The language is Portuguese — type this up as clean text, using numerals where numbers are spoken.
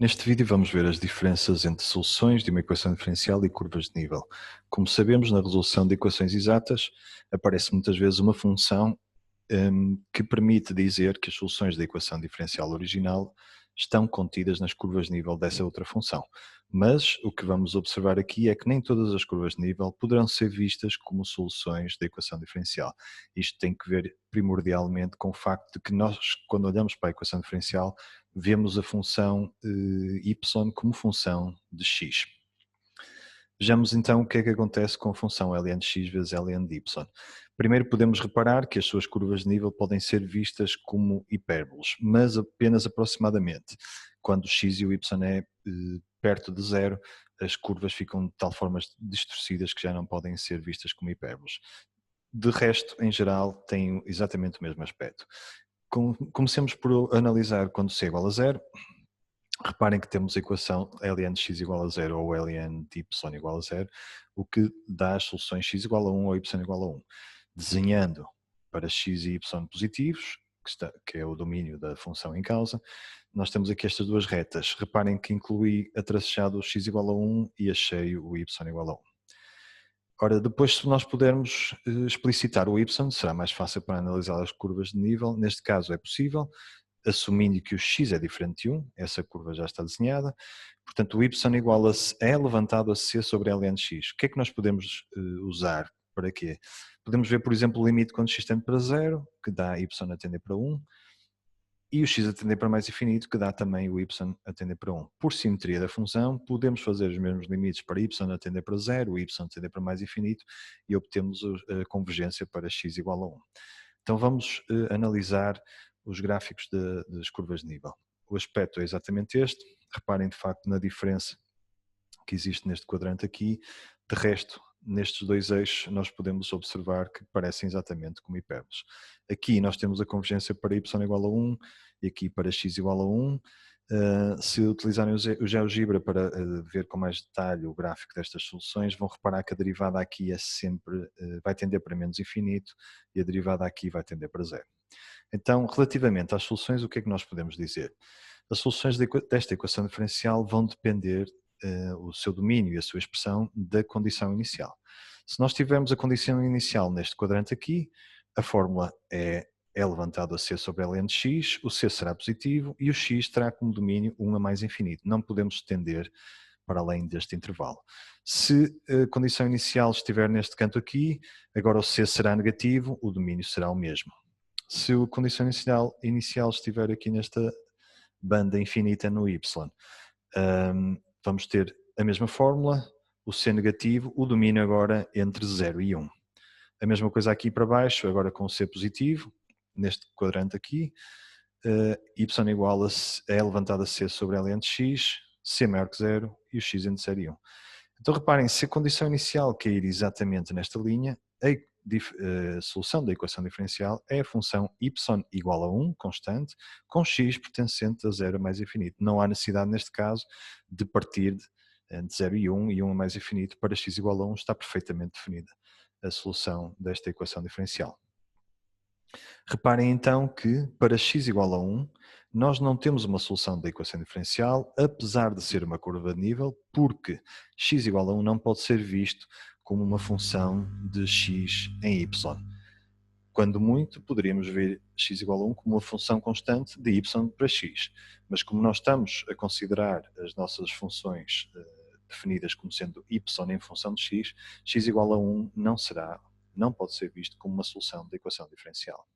Neste vídeo vamos ver as diferenças entre soluções de uma equação diferencial e curvas de nível. Como sabemos, na resolução de equações exatas aparece muitas vezes uma função que permite dizer que as soluções da equação diferencial original estão contidas nas curvas de nível dessa outra função. Mas o que vamos observar aqui é que nem todas as curvas de nível poderão ser vistas como soluções da equação diferencial. Isto tem que ver primordialmente com o facto de que nós, quando olhamos para a equação diferencial, vemos a função y como função de x. Vejamos então o que é que acontece com a função ln de x vezes ln de y. Primeiro podemos reparar que as suas curvas de nível podem ser vistas como hipérboles, mas apenas aproximadamente. Quando x e o y é perto de zero, as curvas ficam de tal forma distorcidas que já não podem ser vistas como hipérboles. De resto, em geral, têm exatamente o mesmo aspecto. Comecemos por analisar quando c é igual a zero. Reparem que temos a equação ln de x igual a zero ou ln de y igual a zero, o que dá as soluções x igual a 1 ou y igual a 1. Desenhando para x e y positivos, que é o domínio da função em causa, nós temos aqui estas duas retas. Reparem que incluí a tracejado o x igual a 1 e a cheio o y igual a 1. Ora, depois, se nós pudermos explicitar o y, será mais fácil para analisar as curvas de nível. Neste caso é possível, assumindo que o x é diferente de 1, essa curva já está desenhada. Portanto, o y igual a é levantado a c sobre ln de x. O que é que nós podemos usar? Para quê? Podemos ver, por exemplo, o limite quando x tende para 0, que dá y a tender para 1, e o x a tender para mais infinito, que dá também o y a tender para 1. Por simetria da função, podemos fazer os mesmos limites para y a tender para 0, y a tender para mais infinito, e obtemos a convergência para x igual a 1. Então vamos analisar os gráficos das curvas de nível. O aspecto é exatamente este. Reparem de facto na diferença que existe neste quadrante aqui. De resto, nestes dois eixos nós podemos observar que parecem exatamente como hipérboles. Aqui nós temos a convergência para y igual a 1 e aqui para x igual a 1. Se utilizarem o GeoGebra para ver com mais detalhe o gráfico destas soluções, vão reparar que a derivada aqui é sempre, vai tender para menos infinito e a derivada aqui vai tender para zero. Então, relativamente às soluções, o que é que nós podemos dizer? As soluções desta equação diferencial vão depender o seu domínio e a sua expressão da condição inicial. Se nós tivermos a condição inicial neste quadrante aqui, a fórmula é levantado a c sobre ln de x, o c será positivo e o x terá como domínio 1 a mais infinito. Não podemos estender para além deste intervalo. Se a condição inicial estiver neste canto aqui, agora o c será negativo, o domínio será o mesmo. Se a condição inicial estiver aqui nesta banda infinita no y, vamos ter a mesma fórmula, o c negativo, o domínio agora entre 0 e 1. A mesma coisa aqui para baixo, agora com o c positivo, neste quadrante aqui, y igual a é levantado a c sobre ln de x, c maior que 0 e o x entre 0 e 1. Então reparem, se a condição inicial cair exatamente nesta linha, a solução da equação diferencial é a função y igual a 1, constante, com x pertencente a 0 a mais infinito. Não há necessidade, neste caso, de partir de 0 e 1 a mais infinito para x igual a 1, está perfeitamente definida a solução desta equação diferencial. Reparem então que, para x igual a 1, nós não temos uma solução da equação diferencial, apesar de ser uma curva de nível, porque x igual a 1 não pode ser visto como uma função de x em y. Quando muito, poderíamos ver x igual a 1 como uma função constante de y para x. Mas como nós estamos a considerar as nossas funções definidas como sendo y em função de x, x igual a 1 não pode ser visto como uma solução da equação diferencial.